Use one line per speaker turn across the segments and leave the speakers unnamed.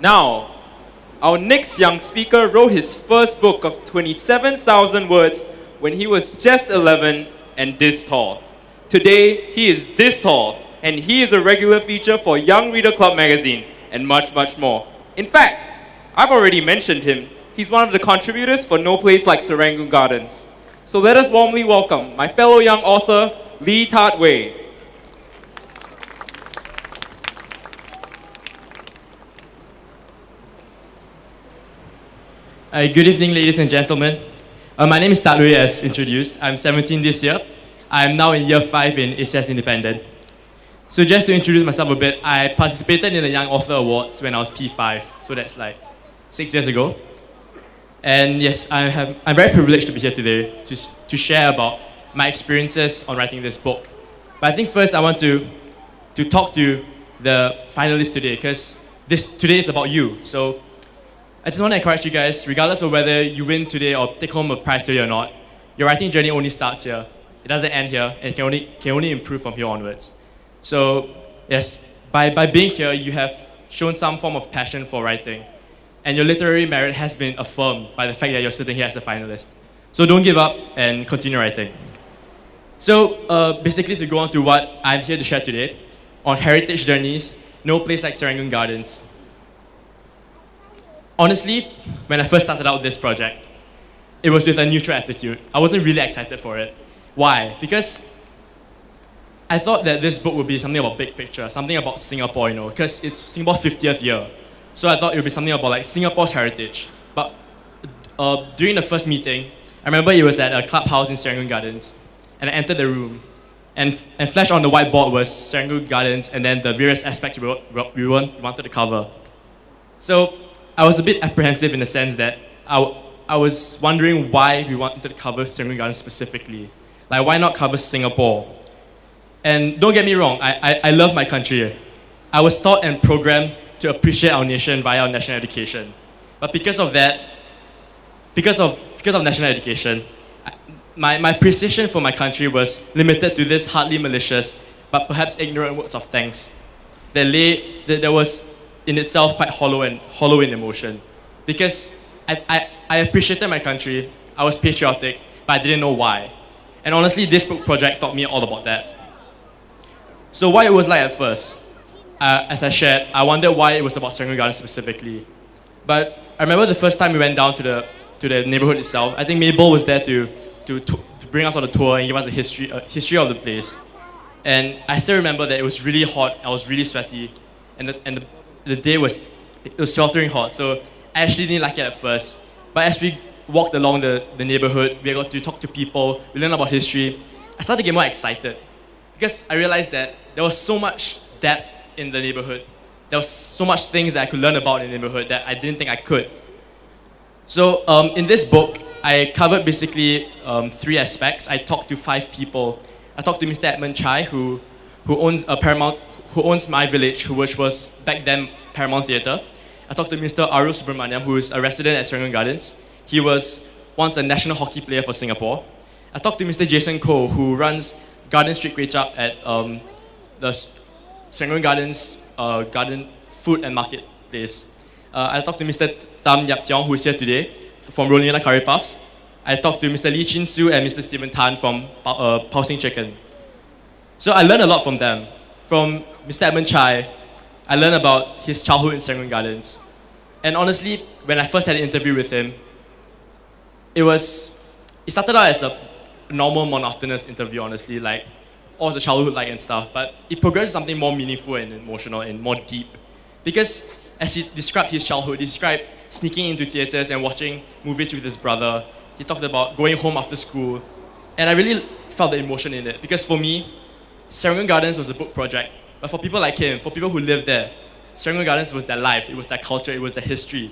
Now, our next young speaker wrote his first book of 27,000 words when he was just 11 and this tall. Today, he is this tall, and he is a regular feature for Young Reader Club magazine, and much, much more. In fact, I've already mentioned him. He's one of the contributors for No Place Like Serangoon Gardens. So let us warmly welcome my fellow young author, Lee Tat Wei.
Good evening, ladies and gentlemen. My name is Tat Wei, as introduced. I'm 17 this year. I'm now in year 5 in ACS Independent. So just to introduce myself a bit, I participated in the Young Author Awards when I was P5, so that's like 6 years ago. And yes, I'm very privileged to be here today to share about my experiences on writing this book. But I think first I want to talk to the finalists today, because today is about you. So I just want to encourage you guys, regardless of whether you win today or take home a prize today or not, your writing journey only starts here. It doesn't end here, and it can only improve from here onwards. So yes, by being here, you have shown some form of passion for writing, and your literary merit has been affirmed by the fact that you're sitting here as a finalist. So don't give up and continue writing. So basically, to go on to what I'm here to share today, on heritage journeys, no place like Serangoon Gardens. Honestly, when I first started out this project, it was with a neutral attitude. I wasn't really excited for it. Why? Because I thought that this book would be something about big picture, something about Singapore, because it's Singapore's 50th year. So I thought it would be something about like Singapore's heritage. But during the first meeting, I remember it was at a clubhouse in Serangoon Gardens, and I entered the room, and flashed on the whiteboard was Serangoon Gardens and then the various aspects we wanted to cover. So I was a bit apprehensive in the sense that I was wondering why we wanted to cover Serangoon Gardens specifically. Like, why not cover Singapore? And don't get me wrong, I love my country. I was taught and programmed to appreciate our nation via our national education. But because of that, because of national education, my appreciation for my country was limited to this hardly malicious, but perhaps ignorant words of thanks that was in itself quite hollow in emotion. Because I appreciated my country, I was patriotic, but I didn't know why. And honestly, this book project taught me all about that. So what it was like at first, as I shared, I wondered why it was about Serangoon Gardens specifically. But I remember the first time we went down to the neighborhood itself, I think Mabel was there to bring us on the tour and give us a history of the place. And I still remember that it was really hot, I was really sweaty, and the day was sweltering hot, so I actually didn't like it at first. But as we walked along the neighborhood, we got to talk to people, we learned about history. I started to get more excited because I realized that there was so much depth in the neighborhood. There was so much things that I could learn about in the neighborhood that I didn't think I could. So in this book, I covered basically 3 aspects. I talked to 5 people. I talked to Mr. Edmund Chai, who owns my village, which was back then Paramount Theatre. I talked to Mr. Aru Subramaniam, who is a resident at Serangoon Gardens. He was once a national hockey player for Singapore. I talked to Mr. Jason Koh, who runs Garden Street Kway Chap at the Serangoon Gardens Garden Food and Market Place. I talked to Mr. Tam Yap Tiong, who is here today, from Rolina Curry Puffs. I talked to Mr. Lee Chin Soo and Mr. Stephen Tan from Pao Sing Chicken. So I learned a lot from them. From Mr. Edmund Chai, I learned about his childhood in Serangoon Gardens. And honestly, when I first had an interview with him, it started out as a normal, monotonous interview, honestly, like, what was the childhood like and stuff, but it progressed to something more meaningful and emotional and more deep. Because as he described his childhood, he described sneaking into theatres and watching movies with his brother. He talked about going home after school. And I really felt the emotion in it, because for me, Serangoon Gardens was a book project, but for people like him, for people who lived there, Serangoon Gardens was their life, it was their culture, it was their history.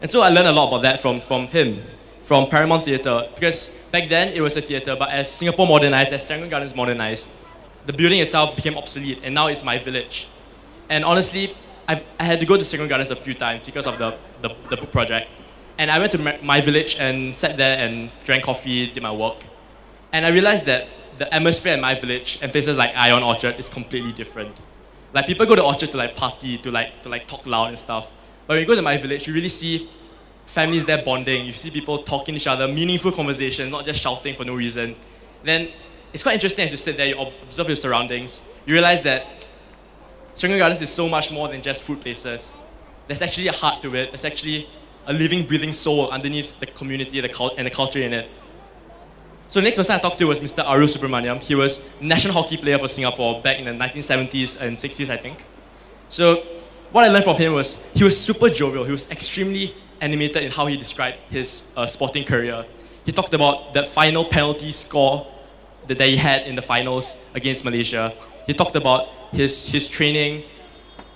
And so I learned a lot about that from him, from Paramount Theatre, because back then it was a theatre, but as Singapore modernized, as Serangoon Gardens modernized, the building itself became obsolete, and now it's my village. And honestly, I had to go to Serangoon Gardens a few times because of the book project. And I went to my village and sat there and drank coffee, did my work. And I realized that the atmosphere in my village and places like Ion Orchard is completely different. Like, people go to Orchard to like party, to like talk loud and stuff. But when you go to my village, you really see families there bonding. You see people talking to each other, meaningful conversations, not just shouting for no reason. Then it's quite interesting as you sit there, you observe your surroundings. You realize that Serangoon Gardens is so much more than just food places. There's actually a heart to it. There's actually a living, breathing soul underneath the community and the culture in it. So the next person I talked to was Mr. Aru Subramaniam. He was a national hockey player for Singapore back in the 1970s and 60s, I think. So what I learned from him was he was super jovial. He was extremely animated in how he described his sporting career. He talked about that final penalty score that he had in the finals against Malaysia. He talked about his training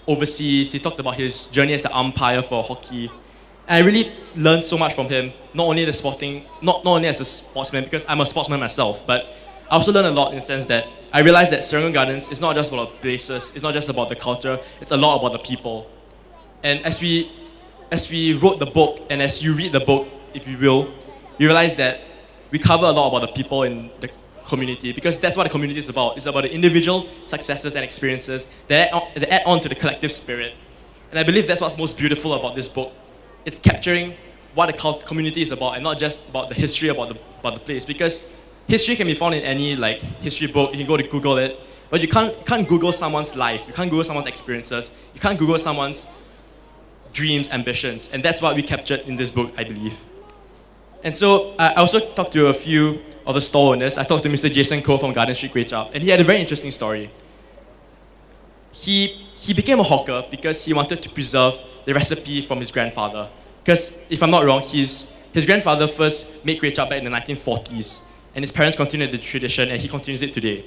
overseas. He talked about his journey as an umpire for hockey. And I really learned so much from him, not only as a sportsman, because I'm a sportsman myself, but I also learned a lot in the sense that I realized that Serangoon Gardens is not just about the places, it's not just about the culture, it's a lot about the people. And as we wrote the book, and as you read the book, if you will, you realize that we cover a lot about the people in the community, because that's what the community is about. It's about the individual successes and experiences that add on to the collective spirit. And I believe that's what's most beautiful about this book. It's capturing what the community is about and not just about the history about the place. Because history can be found in any history book. You can go to Google it, but you can't Google someone's life. You can't Google someone's experiences. You can't Google someone's dreams, ambitions. And that's what we captured in this book, I believe. And so I also talked to a few of the stall owners. I talked to Mr. Jason Koh from Garden Street Kway Chap, and he had a very interesting story. He became a hawker because he wanted to preserve the recipe from his grandfather. Because if I'm not wrong, his grandfather first made kway chap back in the 1940s, and his parents continued the tradition, and he continues it today.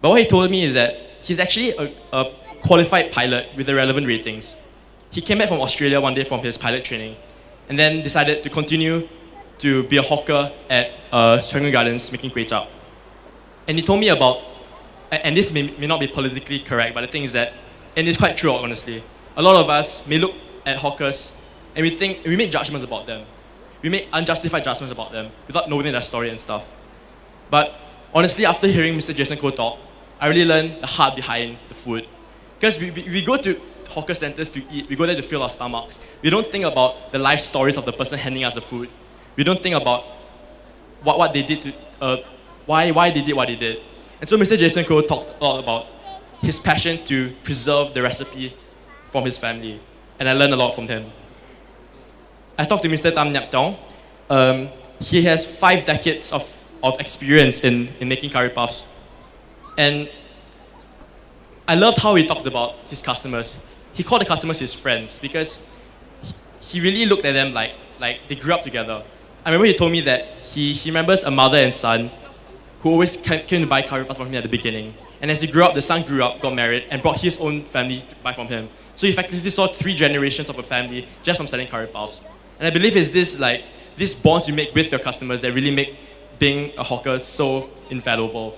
But what he told me is that he's actually a qualified pilot with the relevant ratings. He came back from Australia one day from his pilot training, and then decided to continue to be a hawker at Serangoon Gardens making kway chap. And he told me about, and this may not be politically correct, but the thing is that, and it's quite true honestly, a lot of us may look at hawkers and we make judgments about them. We make unjustified judgments about them without knowing their story and stuff. But honestly, after hearing Mr. Jason Koh talk, I really learned the heart behind the food. Because we go to hawker centers to eat, we go there to fill our stomachs. We don't think about the life stories of the person handing us the food. We don't think about what they did why they did what they did. And so Mr. Jason Koh talked a lot about his passion to preserve the recipe from his family. And I learned a lot from him. I talked to Mr. Tam Nyap Tong. He has 5 decades of experience in making curry puffs. And I loved how he talked about his customers. He called the customers his friends because he really looked at them like they grew up together. I remember he told me that he remembers a mother and son who always came to buy curry puffs from him at the beginning. And as he grew up, the son grew up, got married, and brought his own family to buy from him. So he effectively saw 3 generations of a family just from selling curry puffs. And I believe it's these bonds you make with your customers that really make being a hawker so invaluable.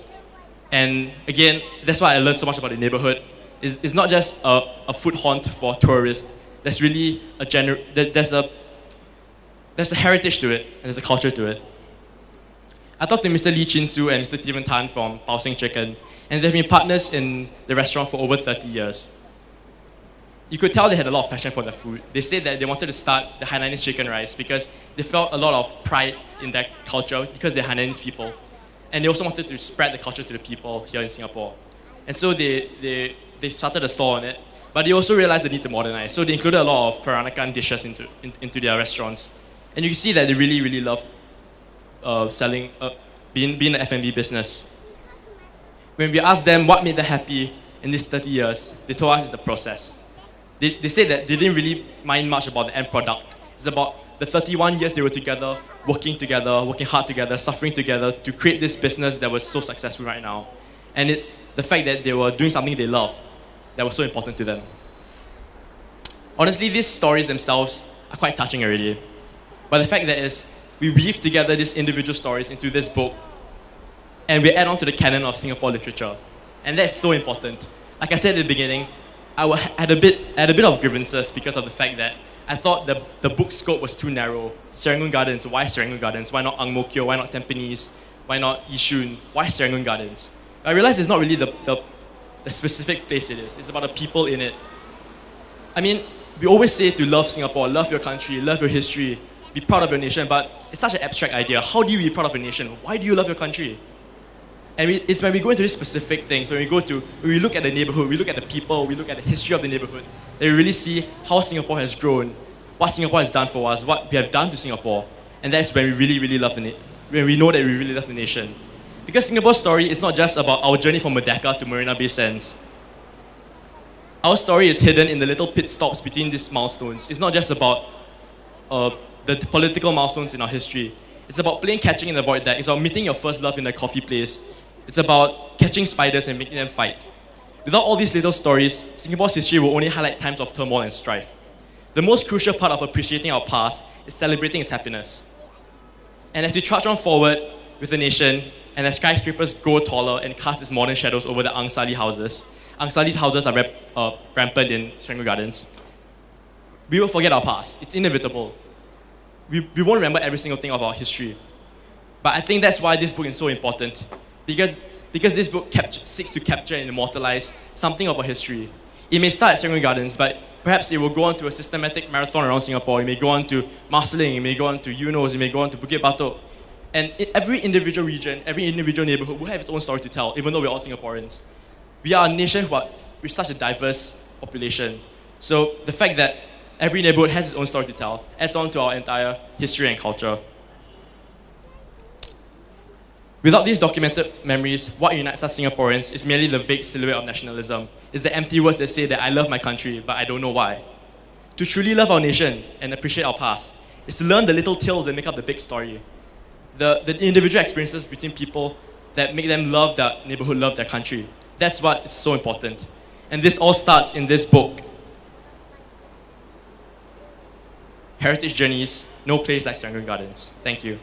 And again, that's why I learned so much about the neighborhood. It's not just a food haunt for tourists. There's really there's a heritage to it, and there's a culture to it. I talked to Mr. Lee Chin Soo and Mr. Stephen Tan from Pao Sing Chicken, and they've been partners in the restaurant for over 30 years. You could tell they had a lot of passion for their food. They said that they wanted to start the Hainanese chicken rice because they felt a lot of pride in their culture because they're Hainanese people. And they also wanted to spread the culture to the people here in Singapore. And so they started a store on it, but they also realized they need to modernize. So they included a lot of Peranakan dishes into their restaurants. And you can see that they really, really love being an F&B business. When we asked them what made them happy in these 30 years, they told us it's the process. They said that they didn't really mind much about the end product. It's about the 31 years they were together, working hard together, suffering together to create this business that was so successful right now. And it's the fact that they were doing something they loved that was so important to them. Honestly, these stories themselves are quite touching already. But the fact that is, we weave together these individual stories into this book, and we add on to the canon of Singapore literature. And that's so important. Like I said at the beginning, I had a bit of grievances because of the fact that I thought the book scope was too narrow. Serangoon Gardens, why Serangoon Gardens? Why not Ang Mo Kio? Why not Tampines? Why not Yishun? Why Serangoon Gardens? I realized it's not really the specific place it is. It's about the people in it. I mean, we always say to love Singapore, love your country, love your history, be proud of your nation, but it's such an abstract idea. How do you be proud of your nation? Why do you love your country? And it's when we go into these specific things, when we look at the neighborhood, we look at the people, we look at the history of the neighborhood, that we really see how Singapore has grown, what Singapore has done for us, what we have done to Singapore. And that's when we really, really love when we know that we really love the nation. Because Singapore's story is not just about our journey from Merdeka to Marina Bay Sands. Our story is hidden in the little pit stops between these milestones. It's not just about the political milestones in our history. It's about playing catching in the void deck. It's about meeting your first love in a coffee place. It's about catching spiders and making them fight. Without all these little stories, Singapore's history will only highlight times of turmoil and strife. The most crucial part of appreciating our past is celebrating its happiness. And as we trudge on forward with the nation, and as skyscrapers grow taller and cast its modern shadows over the Angsali houses, Angsali's houses are rampant in Serangoon Gardens, we will forget our past. It's inevitable. We won't remember every single thing of our history. But I think that's why this book is so important. Because this book seeks to capture and immortalize something of our history. It may start at Serangoon Gardens, but perhaps it will go on to a systematic marathon around Singapore. It may go on to Marsiling, it may go on to Eunos, it may go on to Bukit Batok. And every individual region, every individual neighborhood will have its own story to tell, even though we're all Singaporeans. We are a nation with such a diverse population. So the fact that every neighborhood has its own story to tell adds on to our entire history and culture. Without these documented memories, what unites us Singaporeans is merely the vague silhouette of nationalism. It's the empty words that say that I love my country, but I don't know why. To truly love our nation and appreciate our past is to learn the little tales that make up the big story. The individual experiences between people that make them love their neighborhood, love their country. That's what is so important. And this all starts in this book. Heritage Journeys, no place like Serangoon Gardens. Thank you.